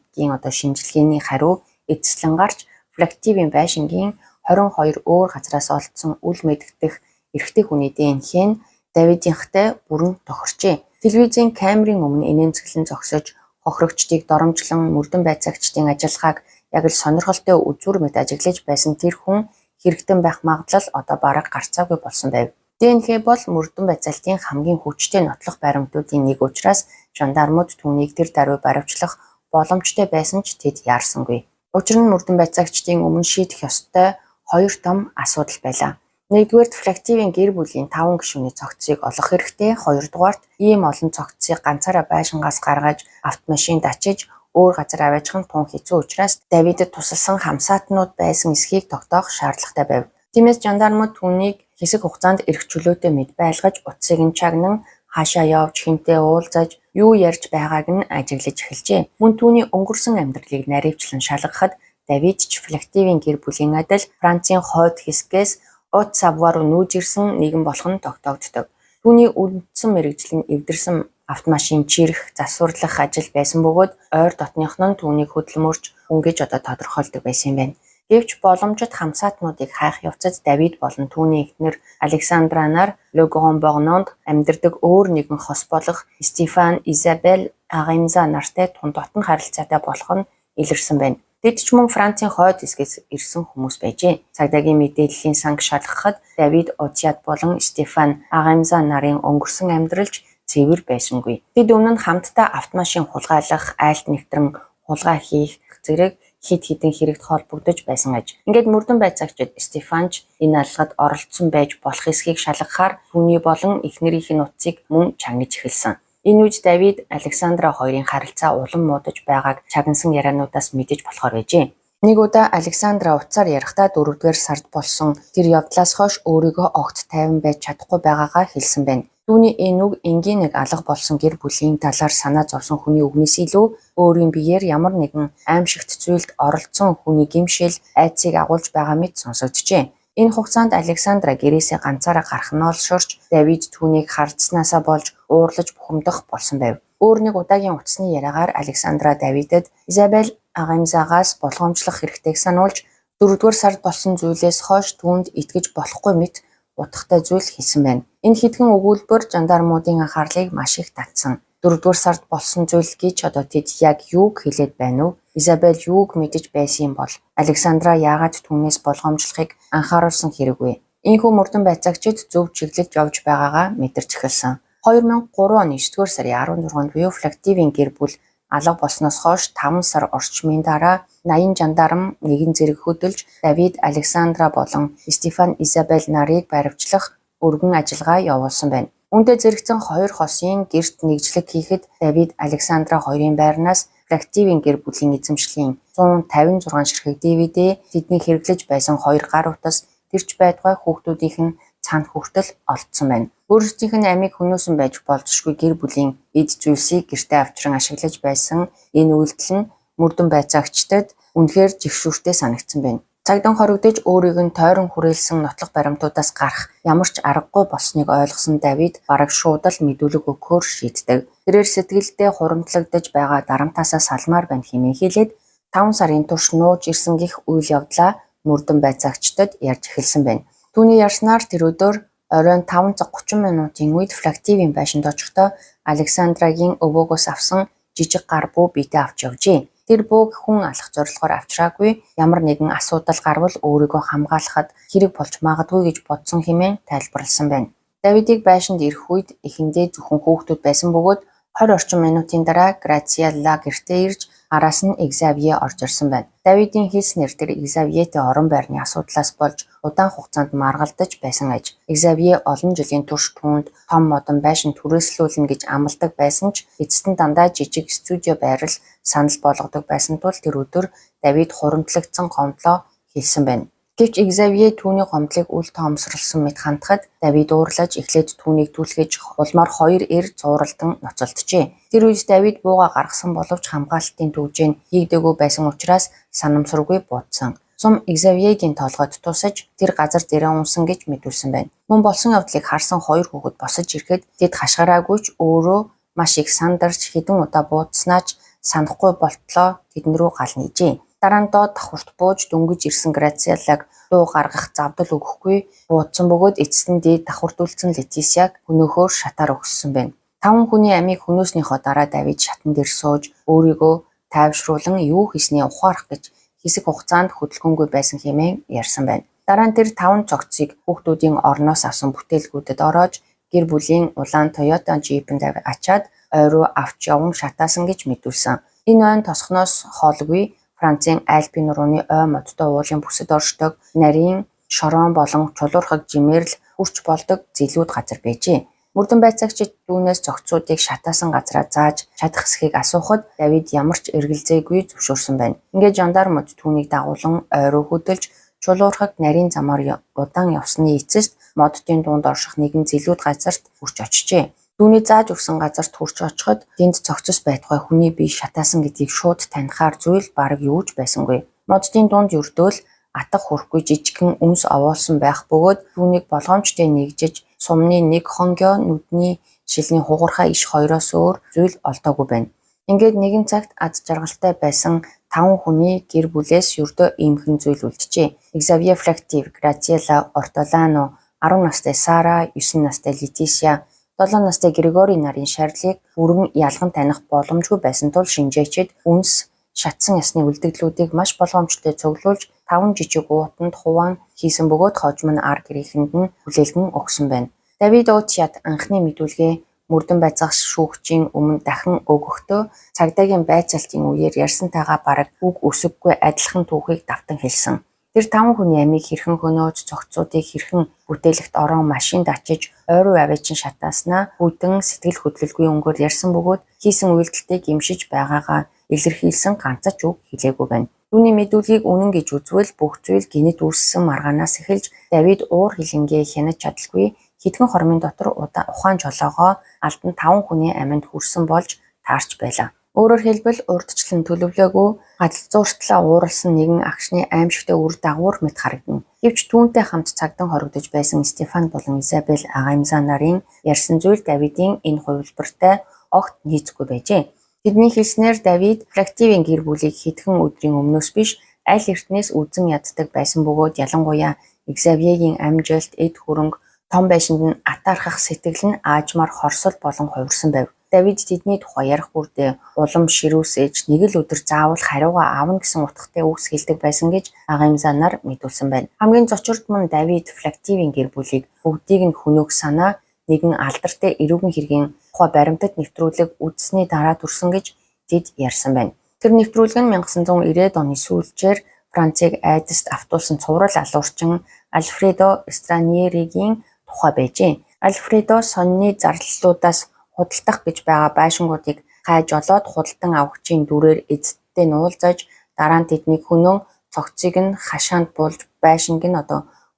шинжилгээний хариу эцэслэн гарч Флактивийн байшингийн 22 өөр газраас олдсон үл мэдэгдэх эрэгтэй хүний ДНХ нь Давидынхтай бүрэн тохирчээ. Телевизийн камерын өмнө инээмсэглэн зогсож хохирогчдыг доромжлон мөрдөн байцаагчдын ажиллагааг яг л сонирхолтой үзүүр мэт ажиглаж байсан тэр хүн хэрэгтэн байх магадлал одоо бараг гарцаагүй болсон байв. ДНХ бол мөрдөн байцаалтын хамгийн хүчтэй нотлох баримтуудын нэг учраас жандармууд түүнийг тэр даруй баривчлах боломжтой байсан ч тэд яарсангүй. Учир нь мөрдөн байцаагчдын өмнө шийдэх ёстой 2 том асуудал байлаа. Нэгдүгээрт Флактивийн гэр бүлийн 5 гишүүний цогцыг олох хэрэгтэй. Хоёрдугаарт ийм олон цогцыг ганцаараа байшингаас гаргаж автомашинд ачиж өөр газар аваачхан тун хэцүү учраас Давидэд тусалсан хамсаатнууд байсан эсхийг тогтоох шаардлагатай байв. Тиймээс жандармууд түүнийг хэсэг хугацаанд эрх чөлөөтэй мэд байлгаж утсыг нь чагнан хаашаа явж хинтээ уулзаж юу ярьж байгааг нь ажиглаж эхэлжээ. Мөн түүний өнгөрсөн амьдралыг наривчлан шалгахад Давид ч Флактивийн гэр бүлийн адил Францын хойд хэсгээс От Савуар руу нүүж ирсэн нэгэн болох нь тогтоогддог. Түүний үндсэн мэргэжил нь эвдэрсэн автомашин чирэх, засварлах ажил байсан бөгөөд ойр дотных нь түүнийг хөдөлмөрч өнгөж одоо тодорхойлдог байсан юм байна. Гэвч боломжит хамсаатнуудыг хайх явцад Давид болон түүний эхнэр Александра нар Le Grand Bornond амьдардаг өөр нэгэн хос болох Стефан Изабель Аремза нартай тун дотн харилцаатай болох нь илэрсэн байна. Тэд ч мөн Францын хойд хэсгээс ирсэн хүмүүс байжээ. Цагдаагийн мэдээллийн санг шалгахад Давид Отиад болон Стефан Аремза нарын өнгөрсөн амьдралч цэвэр байсангүй. Тэд өмнө нь хамтдаа автомашин хулгайлах, айлт нэвтрэн хулгай хийх зэрэг хэд хэдэн хэрэгт холбогдож байсан аж. Ингээд мөрдөн байцаагчид Стефанч энэ алгад оролцсон байж болох эсхийг шалгахаар түүний болон эхнэрийнх нь утсыг мөн чагнаж эхэлсэн. Энэ үед Давид Александра хоёрын харилцаа улам муудаж байгааг чагнасан яриануудаас мэдэж болохоор байжээ. Нэг удаа Александра утсаар ярихдаа 4-р сард болсон тэр явдлаас хойш өөрийгөө огт тайван байж чадахгүй байгаагаа хэлсэн байна. Түүний энэ үг энгийн нэг алга болсон гэр бүлийн талаар санаа зовсон хүний үгнээс илүү өөрийн биеэр ямар нэгэн аимшигт зүйлд оролцсон хүний гэмшил айцыг агуулж байгаа мэт сонсогджээ. Энэ хугацаанд Александра гэрээсээ ганцаараа гарах нь олшорч Давид түүнийг хардснаасаа болж уурлаж бухимдах болсон байв. Өөр нэг удаагийн утасны яриагаар Александра Давидэд Изабель Аремзагаас болгоомжлох хэрэгтэйг сануулж 4-р сард болсон зүйлээс хойш түүнд итгэж болохгүй мэт утгатай зүйл хэлсэн байна. Энэ хэдхэн өгүүлбэр жандармуудын анхаарлыг маш их татсан. 4-р сард болсон зүйл гэж одоо тэд яг юуг хэлээд байна вэ? Изабель юуг мэдэж байсан юм бол Александра яагаад түүнээс болгоомжлохыг анхааруулсан хэрэггүй. Ийхүү мөрдөн байцаагчид зөв чиглэлд явж байгаагаа мэдэрч эхэлсэн. 2003 оны 9-р сарын 16-нд буюу Флактивийн гэр бүл алга болсноос хойш 5 сар орчмын дараа 80 жандарм нэгэн зэрэг хөдөлж Давид Александра болон Стефан Изабель нарыг баривчлах өргөн ажиллагаа явуулсан байна. Үүндээ зэрэгцэн 2 хосын гэрт нэгжлэг хийхэд Давид Александра хоёрын байрнаас Флактивийн гэр бүлийн эзэмшлийн 156 ширхэг DVD тэдний хэрэглэж байсан 2 гар утас тэрч байтугай хүүхдүүдийнх нь цаана хүртэл олдсон байна. Өөрсдийнх нь амийг хөнөөсөн байж болзошгүй гэр бүлийн эд зүйлсийг гэртээ авчран ашиглаж байсан энэ үйлдэл нь мөрдөн байцаагчдад үнэхээр жигшүүртэй санагдсан байна. Цагдаа хоригдож өөрийг нь тойрон хүрээлсэн нотлох баримтуудаас гарах ямар ч аргагүй болсныг ойлгосон Давид бараг шууд л мэдүүлэг өгөхөөр шийддэг. Тэрээр сэтгэлдээ хуримтлагдаж байгаа дарамтаасаа салмаар байна хэмээн хэлээд 5 сарын турш нууж ирсэн гих үйл явдлаа мөрдөн байцаагчдад ярьж эхэлсэн байна. Түүний ярьснаар тэр өдөр оройн 5 цаг 30 минутын үед Флактивийн байшинд очихдоо Александрагийн өвөөгөөс авсан жижиг гар буу биедээ авч явжээ. Тэр бууг хүн алах зорилгоор авчраагүй, ямар нэгэн асуудал гарвал өөрийгөө хамгаалахад хэрэг болж магадгүй гэж бодсон хэмээн тайлбарласан байна. Давидыг байшинд ирэх үед эхэндээ зөвхөн хүүхдүүд байсан бөгөөд 20 орчим минутын дараа Грациелла гэртээ ирж араас нь Экзавье орж ирсэн байна. Давидын хэлснээр тэр Экзавьетэй орон байрны асуудлаас болж удаан хугацаанд маргалдаж байсан аж. Экзавье олон жилийн турш түүнд том модон байшин түрээслүүлнэ гэж амладаг байсан ч эцэст нь дандаа жижиг студио байрал санал болгодог байсан тул тэр өдөр Давид хуримтлагдсан гомдлоо хэлсэн байна. Гэвч Экзавье түүний гомдлыг үл тоомсорлсон мэт хандхад Давид уурлаж эхлээд түүнийг түлхэж улмаар 2 эр зууралдан ноцолджээ. Тэр үед Давид бууга гаргасан боловч хамгаалалтын төвжээ хийгдэггүй байсан учраас санамсаргүй буудсан. Сум Экзавьегийн толгойд тусаж тэр газар дээрээ унсан гэж мэдүүлсэн байна. Мөн болсон явдлыг харсан 2 хүүхэд босож ирэхэд тэд хашгираагүй ч өөрөө маш их сандарч хэдэн удаа буудснаач санахгүй болтлоо тэдэн рүү гал нийжээ. Дараа нь доод давхурт бууж дөнгөж ирсэн Грациеллаг дуу гаргах завдал өгөхгүй буудсан бөгөөд эцэст нь дээд давхурт үлдсэн Летисиаг хөнөөхөөр шатаар өгсөн байна. 5 хүний амийг хөнөөснийхөө дараа Давид шатан дээр сууж өөрийгөө тайвшруулан юу хийсний ухаарах гэж хэсэг хугацаанд хөдөлгөөнгүй байсан хэмээн ярьсан байна. Дараа нь тэр 5 цогцыг хүүхдүүдийн орноос авсан бүтээлгүүдэд ороож гэр бүлийн улаан Toyota Jeep-нд ачаад ойруу авч яван шатаасан гэж мэдүүлсэн. Энэ ойн тосхноос хоолгүй Францын Альпийн нурууны ой модтой уулын бүсэд оршдог нарийн шорон болон чулуурхаг жимээр л хүрч болдог зэлүүд газар байжээ. Мөрдөн байцаагчид түүнээс зохицуудыг шатаасан газраа зааж чадах эсхийг асуухад Давид ямар ч эргэлзээгүй зөвшөөрсөн байна. Ингээд жандармууд түүнийг дагуулan ойроо хөдөлж чулуурхаг нарийн замаар удаан явсны эцэст моддын дунд орших нэгэн зэлүүд газарт хүрч очжээ. Түүний зааж өгсөн газарт хүрч очиход тэнд цогцос байтугай хүний бие шатаасан гэдгийг шууд танихаар зүйл бараг юу ч байсангүй. Моддын дунд өрдөөл атга хүрхгүй жижигхэн өмс овоолсон байх бөгөөд түүнийг болгоомжтой нэгжиж сумны нэг хонгио нүдний шилний хугархай иш хоёроос өөр зүйл олдоогүй байна. Ингээд нэгэн цагт аз жаргалтай байсан 5 хүний гэр бүлээс ердөө иймхэн зүйл үлджээ. Xavier Flactive, Graziella Ortolano, 10 настай Сара, 9 настай Leticia, 7 настай Григори нарын шаардлыг бүрэн ялган таних боломжгүй байсан тул шинжээчид үнс шатсан ясны үлдэгдлүүдийг маш болгоомжтой цуглуулж 5 жижиг уутанд хуваан хийсэн бөгөөд хожим нь ар гэрээхэнд нь хүлээлгэн өгсөн байна. Давид Очиад анхны мэдүүлгээ мөрдөн байцаагч шүүгчийн өмнө дахин өгөхдөө цагдаагийн байцаалтын үеэр ярьсантайгаа бараг үг өсөггүй адилхан түүхийг давтан хэлсэн. Тэр 5 хүний амийг хэрхэн хөнөөж цогцуудыг хэрхэн бүтээлэгт орон машинд ачиж ойруу аваачин шатааснаа бүдэн сэтгэл хөдлөлгүй өнгөөр ярьсан бөгөөд хийсэн үйлдэлтэй гимшиж байгаагаа илэрхийлсэн ганцч үг хэлээгүй байна. Түүний мэдүүлгийг үнэн гэж үзвэл бүх зүйл гинэт үүссэн маргаанаас эхэлж Давид уур хилэнгээ хянаж чадалгүй хэдхэн хормын дотор ухаан жолоогоо алдан 5 хүний аминд хүрсэн болж таарч байлаа. Өөрөөр хэлбэл урдчлан төлөвлөөгүй гадалзууртлаа ууралсан нэгэн агшны аимшигтай үр дагавар мэт харагдана. Гэвч түүнтэй хамт цагдан хоригдож байсан Стефан болон Изабель Агаймза нарын ярьсан зүйл Давидын энэ хувилбартай огт нийцэхгүй байжээ. Тэдний хэлснээр Давид Flactive-ийн гэр бүлийг хэдхэн өдрийн өмнөөс биш аль эртнээс үзэн яддаг байсан бөгөөд ялангуяа Xavier-ийн амжилт, эд хөрөнгө, том байшинд нь атаархах сэтгэл нь аажмаар хорсол болон хувирсан байв. Давид тэдний тухай ярих бүрдээ улам ширүүсэж нэг л өдөр заавал хариугаа аавна гэсэн утгатай үгс хэлдэг байсан гэж Агаймза нар мэдүүлсэн байна. Хамгийн зочирдмон Давид Flactive-ийн гэр бүлийг бүгдийг нь хөнөөх санаа нэгэн алдартай эрүүгийн хэргийн тухай баримтад нэвтрүүлэг үзсний дараа төрсөн гэж тэд ярьсан байна. Тэр нэвтрүүлэг нь 1990-ад оны сүүлчээр Францыг айдаст автуулсан цуврал алуурчин Альфредо Страниеригийн тухай байжээ. Альфредо сонины зарлалуудаас худалдах гэж байгаа байшингуудыг хайж олоод худалдан авахчийн дүрээр эзэдтэй нуулзаж дараа нь тэднийг хөнөө цогцыг нь хашаанд буулж байшинг нь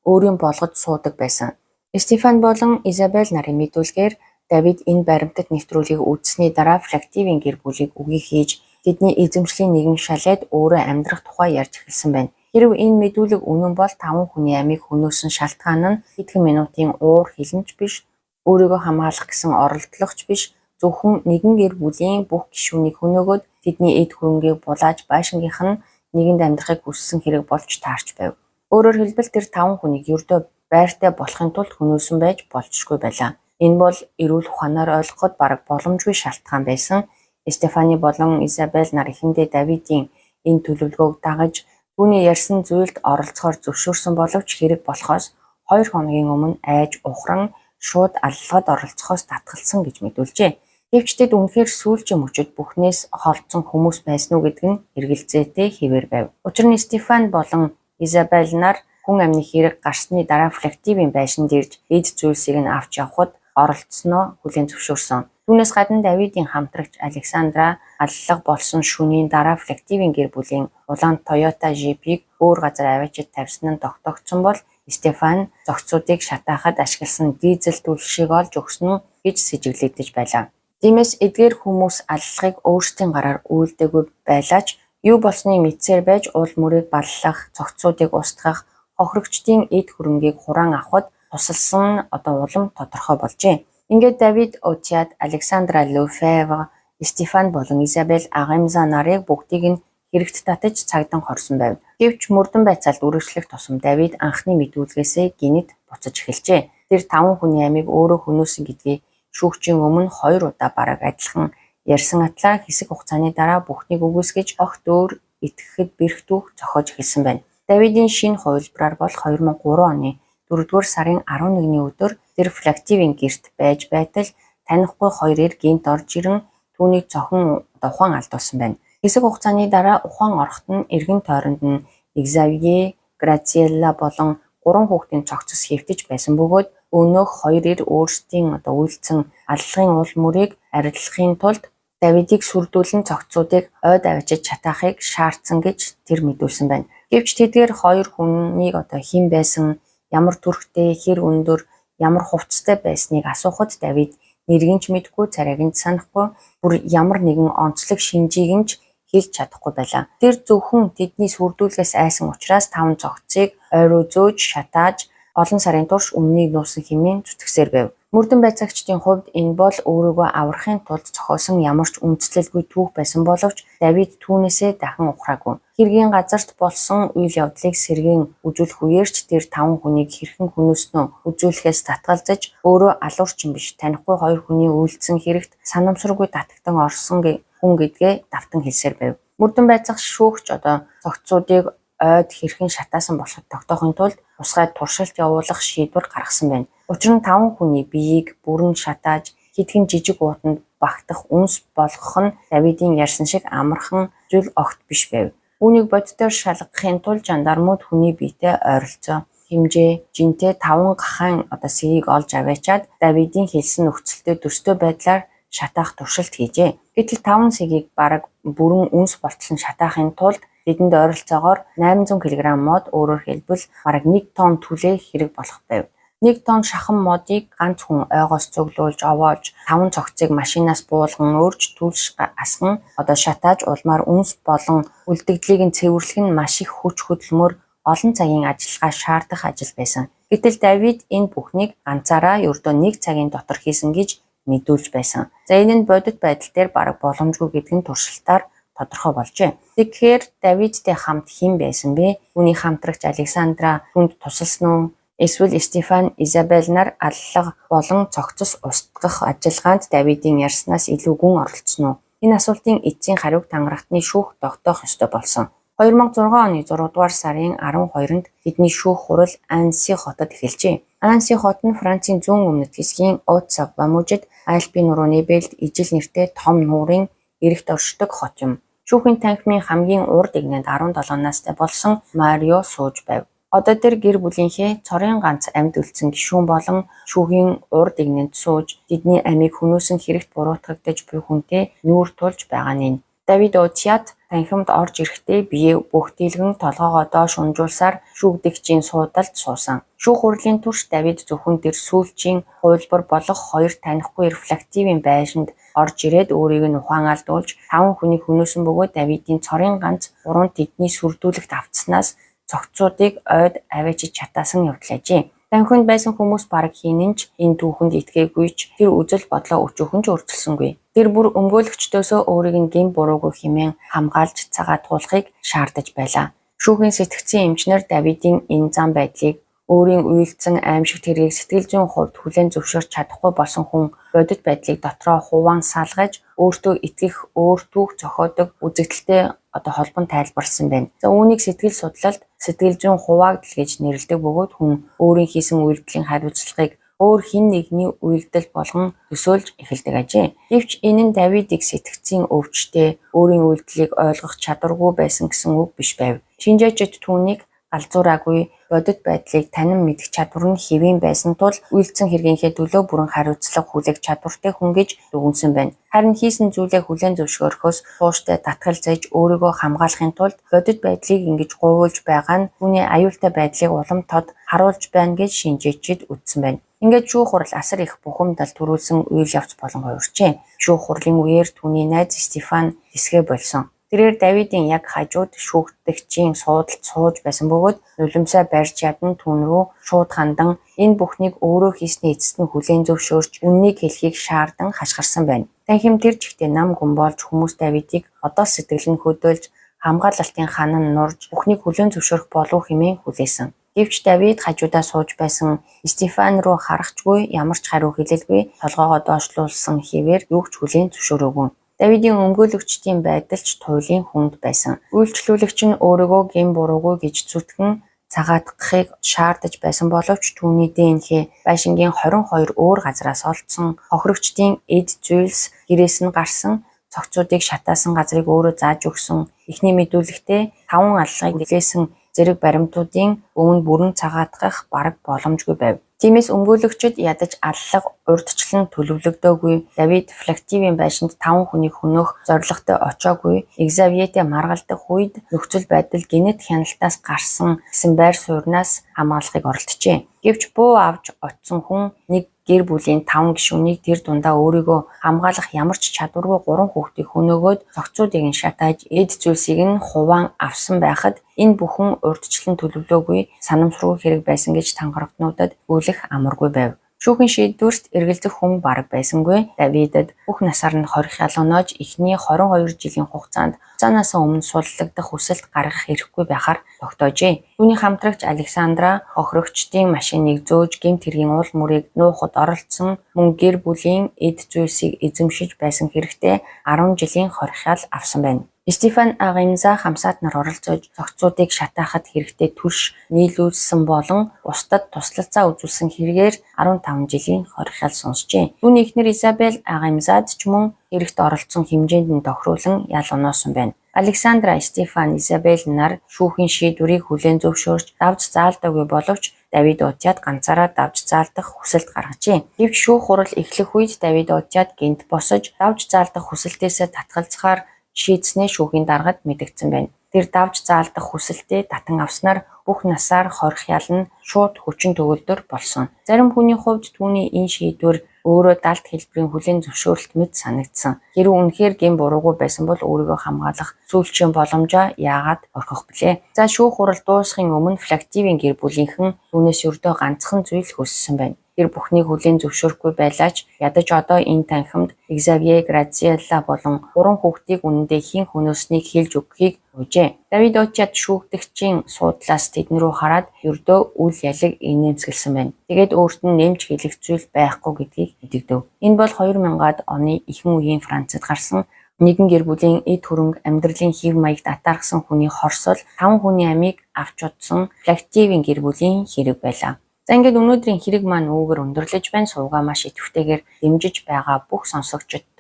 өөрийн болгож суудаг байсан. Стефан болон Изабель нарын мэдүүлгээр Давид энэ баримтат нэвтрүүлгийг үзсний дараа Flactive-ийн гэр бүлийг үгүй хийж тэдний эзэмшлийн нэгэн шалээд өөрөө амьдрах тухай ярьж эхэлсэн байна. Хэрв энэ мэдүүлэг үнэн бол 5 хүний амийг хөнөөсөн шалтгаан нь хэдхэн минутын уур хилэнч биш, өөрийгөө хамгаалах гэсэн оролдлогч биш, зөвхөн нэгэн гэр бүлийн бүх гишүүнийг хөнөөгөөд тэдний эд хөрөнгийг булааж байшингийнх нь нэгэнд амьдрахыг хүссэн хэрэг болж таарч байв. Өөрөөр хэлбэл тэр 5 хүнийг ердөө байртай болохын тулд хөнөөсөн байж болзошгүй байлаа. Энэ бол эрүүл ухаанаар ойлгоход бараг боломжгүй шалтгаан байсан. Стефани болон Изабель нар эхэндээ Давидын энэ төлөвлөгөөг дагаж түүний ярьсан зүйлд оролцохоор зөвшөөрсөн боловч хэрэг болохоос 2 хоногийн өмнө айж ухран шууд аллагад оролцохоос татгалсан гэж мэдүүлжээ. Гэвч тэд үнэхээр сүүлчийн мөчөд бүхнээс холдсон хүмүүс байсан уу гэдэг нь эргэлзээтэй хэвээр байв. Учир нь Стефан болон Изабель нар хүн амны хэрэг гарсны дараа Flactive-ийн байшинд ирж эд зүйлсийг нь авч явхад оролцсноо хүлээн зөвшөөрсөн. Түүнээс гадна Давидын хамтрагч Александра аллах болсон шөнийн дараа Flactive-ийн гэр бүлийн улаан Toyota Jeep-ийг өөр газар аваачид тавьсан нь тогтоогдсон бол Стефан зохицуудыг шатаахад ашигласан дизель түлшийг олж өгсөн нь гэж сэжиглэгдэж байлаа. Тиймээс эдгээр хүмүүс аллагыг өөрсдийн гараар үйлдээгүй байлаач юу болсныг мэдсээр байж уул мөрийг баллах, зохицуудыг устгах, хохирогчдын эд хөрөнгийг хураан авахд тусалсан улам тодорхой болжээ. Ингээд Давид Очиад, Александра Лефевре, Стефан болон Изабель Агаймза нарыг бүгдийг нь хэрэгт татаж цагдан хорсон байв. Гэвч мөрдөн байцаалд үргэлжлэх тусам Давид анхны мэдүүлгээсээ гинэд буцаж эхэлжээ. Тэр 5 хүний амийг өөрөө хөнөөсөн гэдгийг шүүгчийн өмнө 2 удаа бараг адилхан ярьсан атлаа хэсэг хугацааны дараа бүхнийг үгүйсгэж огт өөр итгэхэд бэрх түүх зохиож эхэлсэн байна. Давидын шинэ хувилбараар бол 2003 оны 4-р сарын 11-ний өдөр тэр Flactive-ийн гэрт байж байтал танихгүй 2 эр гинт орж ирэн түүнийг цохон ухаан алдуулсан байна. Хэсэг хугацааны дараа ухаан орохт нь эргэн тойронд нь Xavier, Graziella болон 3 хүүхдийн цогцос хэвтэж байсан бөгөөд өнөөх хоёр эр өөрсдийн үйлдсэн аллагын уул мөрийг арилгахын тулд Давидыг сүрдүүлэн цогцуудыг ойд авчиж чатаахыг шаардсан гэж тэр мэдүүлсэн байна. Гэвч тэдгээр хоёр хүнийг хэн байсан, ямар төрхтэй, хэр өндөр, ямар хувцастай байсныг асуухад Давид нэргэнч мэдгүй, царайг нь санахгүй, бүр ямар нэгэн онцлог шинжийг нь хэлж чадахгүй байлаа. Тэр зөвхөн тэдний сүрдүүлгээс айсан учраас 5 цогцыг ойроо зөөж шатааж олон сарын турш өмнөийг нуусан хэмээн зүтгэсээр байв. Мөрдөн байцаагчдын хувьд энэ бол өөрийгөө аврахын тулд зохиосон ямар ч үндэслэлгүй түүх байсан боловч Давид түүнээсээ дахин ухраагүй. Хэргийн газарт болсон үйл явдлыг сэргээн үзүүлэх үеэрч тэр 5 хүнийг хэрхэн хөнөөснөө үзүүлэхээс татгалзаж өөрөө алуурчин биш танихгүй хоёр хүний үйлдсэн хэрэгт санамсаргүй татагтан орсон хүн гэдгээ давтан хэлсээр байв. Мөрдөн байцаагч шүүгч цогцуудыг ойд хэрхэн шатаасан болохыг тогтоохын тулд тусгай туршилт явуулах шийдвэр гаргасан байна. Учир нь 5 хүний биеийг бүрэн шатааж хэдхэн жижиг уутанд багтах үнс болгох нь Давидын ярьсан шиг амархан зүйл огт биш байв. Үүнийг бодитоор шалгахын тулд жандармууд хүний биетэй ойролцоо хэмжээ, жинтэй 5 гахаан сэгийг олж аваачаад Давидын хэлсэн нөхцөлтэй төстэй байдлаар шатаах туршилт хийжээ. Гэтэл 5 сэгийг бараг бүрэн үнс болтолн шатаахын тулд тэдэнд ойролцоогоор 800 кг мод, өөрөөр хэлбэл бараг 1 тонн түлээ хэрэг болох байв. 1 тонн шахан модыг ганц хүн ойгоос цуглуулж овоолж 5 цогцыг машинаас буулган өөрч түлш асган шатааж улмаар үнс болон үлдэгдлийг нь цэвэрлэх нь маш их хүч хөдөлмөр олон цагийн ажиллагаа шаардах ажил байсан. Гэтэл Давид энэ бүхнийг ганцаараа ердөө 1 цагийн дотор хийсэн гэж мэдүүлж байсан. За энэ нь бодит байдал дээр бараг боломжгүй гэдэг нь туршилтаар тодорхой болжээ. Тэгэхээр Давидтэй хамт хэн байсан бэ? Үүний хамтрагч Александра түнд тусалсан уу? Эсвэл Стефан, Изабель нар аллах болон цогцос устгах ажиллагаанд Давидын ярьснаас илүү гүн оролцсон уу? Энэ асуултын эцсийн хариуг тангарахтны шүүх тогтоох ёстой болсон. 2006 оны 6 дугаар сарын 12-нд тэдний шүүх хурал Анси хотод эхэлжээ. Анси хот нь Францын зүүн өмнөд хэсгийн Haute-Savoie мужид Альпийн нурууны бэлд ижил нэртэй том нуурын эрэгт оршдог хот юм. Шүүхийн танхимын хамгийн урд игнэнд 17 настай болсон Марио сууж байв. Одоо тэр гэр бүлийнхээ цорын ганц амьд үлдсэн гишүүн болон шүүхийн урд игнэнд сууж тэдний амийг хөнөөсөн хэрэгт буруутгагдаж буй хүнтэй нүүр тулж байгаа нь. Давид Очиад танхимд орж ирэхдээ бие бүх дийлгэн толгоогоо доош унжуулсаар шүүгдэгчийн суудалд суусан. Шүүх хурлын турш Давид зөвхөн тэр сүүлчийн хувилбар болох 2 танихгүй рефлективийн байшинд орж ирээд өөрийг нь ухаан алдуулж 5 хүнийг хөнөөсөн бөгөөд Давидын цорын ганц 3 тэдний сүрдүүлэгт автснаас цогцуудыг ойд аваачиж чатаасан явдлаажээ. Танхимд байсан хүмүүс бараг хийнэнч энэ түүхэнд итгээгүй ч тэр үзэл бодлоо өчүүхэн ч өөрчилсөнгүй. Тэр бүр өмгөөлөгчдөөсөө өөрийг нь гэм буруугүй хэмээн хамгаалж цагаат туулахыг шаардаж байлаа. Шүүхийн сэтгцийн эмчнэр Давидын энэ зам байдлыг өөрийн үйлдсэн аимшигт хэргийг сэтгэл зүйн хувьд хүлээн зөвшөөрч чадахгүй болсон хүн бодит байдлыг дотроо хуваан салгаж өөртөө итгэх, өөр түүх зохиодог үзэгдэлтэй холбон тайлбарласан байна. За үүнийг сэтгэл судлалд сэтгэл зүйн хуваагдал гэж нэрлэдэг бөгөөд хүн өөрийн хийсэн үйлдэлийн хариуцлагыг өөр хэн нэгний үйлдэл болгон төсөөлж эхэлдэг ажээ. Гэвч энэ нь Давидыг сэтгцийн өвчтэй, өөрийн үйлдэлийг ойлгох чадваргүй байсан гэсэн үг биш байв. Шинжээчид түүнийг галзуураагүй бодит байдлыг танин мэдэх чадвар нь хэвийн байсан тул үйлдсэн хэрэгийнхээ төлөө бүрэн хариуцлага хүлээх чадвартай хүн гэж дүгнсэн байна. Харин хийсэн зүйлээ хүлээн зөвшөөрөхөөс тууштай татгалзаж өөрийгөө хамгаалахын тулд бодит байдлыг ингэж гуйвуулж байгаа нь түүний аюултай байдлыг улам тод харуулж байна гэж шинжээчид үзсэн байна. Ингээд шүүх хурал асар их бухимдал төрүүлсэн үйл явц болон хувирчээ. Шүүх хурлын үеэр түүний найз Стефан хэсгээ болсон. Тэрээр Давидын яг хажууд шүүгдэгчийн суудалд сууж байсан бөгөөд нулимсаа барьж ядан түүн рүү шууд хандан энэ бүхнийг өөрөө хийсний эцэст нь хүлээн зөвшөөрч үннийг хэлхийг шаардан хашгирсан байна. Танхим тэр жигтэй нам гүн болж хүмүүс Давидыг одоо сэтгэл нь хөдөөлж хамгаалалтын ханан нурж бүхнийг хүлээн зөвшөөрөх болов хэмээн хүлээсэн. Гэвч Давид хажуудаа сууж байсан Стефан руу харахчгүй ямар ч хариу хэлэлгүй толгоогоо доошлуулсан хэвээр юу ч хүлээн зөвшөөрөөгүй. Давидын өмгөөлөгчдийн байдалч туйлын хүнд байсан. Үйлчлүүлэгч нь өөрийгөө гэм буруугүй гэж зүтгэн цагаатгахыг шаардаж байсан боловч түүний ДНХ байшингийн 22 өөр газраас олдсон хохирогчдын эд зүйлс гэрээс нь гарсан цогцуудыг шатаасан газрыг өөрөө зааж өгсөн. Эхний мэдүүлэгтээ 5 аллагыг нэлээсэн зэрэг баримтуудын өмнө бүрэн цагаатгах бараг боломжгүй байв. Тиймээс өмгөөлөгчид ядаж аллах урьдчилан төлөвлөгдөөгүй, Давид Флактивийн байшинд 5 хүнийг хөнөөх зорилготой очоогүй, Xavier-тэй маргалдах үед нөхцөл байдал генет хяналтаас гарсан гэсэн байр сууриас хамгаалахыг оролджээ. Гэвч буу авч очсон хүн нэг гэр бүлийн 5 гишүүнийг тэр дундаа өөрийгөө хамгаалах ямар ч чадваргүй 3 хүүхдийг хөнөөгөөд зохицуудыг нь шатааж эд зүйлсийг нь хуваан авсан байхад энэ бүхэн урьдчилан төлөвлөөгүй санамсаргүй хэрэг байсан гэж тангарагтнуудад өгүүлэх амаргүй байв. Шүүхийн шийдвэрт эргэлзэх хүн бараг байсангүй. Давидад бүх насаар нь хорих ялганоож эхний 22 жилийн хугацаанаас өмнө суллагдах хүсэлт гаргах хэрэггүй байхаар тогтоожээ. Түүний хамтрагч Александра хохирогчдын машиныг зөөж гэмт хэргийн уул мөрийг нуухад оролцсон, мөн гэр бүлийн эд зүйлсийг эзэмшиж байсан хэрэгтэй 10 жилийн хорих ял авсан байна. Стефан Агимза хамсаад нар оролцож зохицуудыг шатаахад хэрэгтэй түлш нийлүүлсэн болон бусдад туслалцаа үзүүлсэн хэрэгээр 15 жилийн хорих ял сонсжээ. Түүний эхнэр Изабель Агимзад ч мөн хэрэгт оролцсон хэмжээнд нь тохируулан ял оноосон байна. Александра, Стефан, Изабель нар шүүхийн шийдвэрийг хүлээн зөвшөөрч давж заалдаагүй боловч Давид Удиад ганцаараа давж заалдах хүсэлт гаргажээ. Гэвч шүүх хурал эхлэх үед Давид Удиад гэнт босож давж заалдах хүсэлтээсээ татгалзахаар шийдснээ шүүхийн даргад мэдэгдсэн байна. Тэр давж заалдах хүсэлтээ татан авснаар бүх насаар хорих ял нь шууд хүчин төгөлдөр болсон. Зарим хүний хувьд түүний энэ шийдвэр өөрөө далд хэлбэрийн хүлээн зөвшөөрөлт мэт санагдсан. Хэрвээ үнэхээр гэм буруугүй байсан бол өөрийгөө хамгаалах сүүлчийн боломжоо яагаад орхих билээ? За шүүх хурал дуусахын өмнө Флактивийн гэр бүлийнхэн түүнээс өрдөө ганцхан зүйл хүссэн байна. Тэр бүхнийг хүлээн зөвшөөрөхгүй байлаач ядаж одоо энэ танхимд Xavier, Graziella болон 3 хүүхдийг үнэндээ хэн хөнөөснийг хэлж өгөхийг гуйжээ. Давид Удиад шүүгдэгчийн суудлаас тэдэн рүү хараад ердөө үл ялэг инээмсэглсэн байна. Тэгээд өөрт нь нэмж хэлэх зүйл байхгүй гэдгийг мэдэгдэв. Энэ бол 2000-ад оны ихэнх үеийн Францад гарсан нэгэн гэр бүлийн эд хөрөнгө амьдралын хэв маягт атаархсан хүний хорсол 5 хүний амийг авч удсан Флактивийн гэр бүлийн хэрэг байлаа. За ингээд өнөөдрийн хэрэг маань үүгээр өндөрлөж байна. Суугаа маш идэвхтэйгээр дэмжиж байгаа бүх сонсогчдод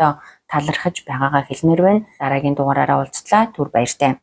талархаж байгаагаа хэлмээр байна. Дараагийн дугаараараа уулзтлаа. Түр баяртай.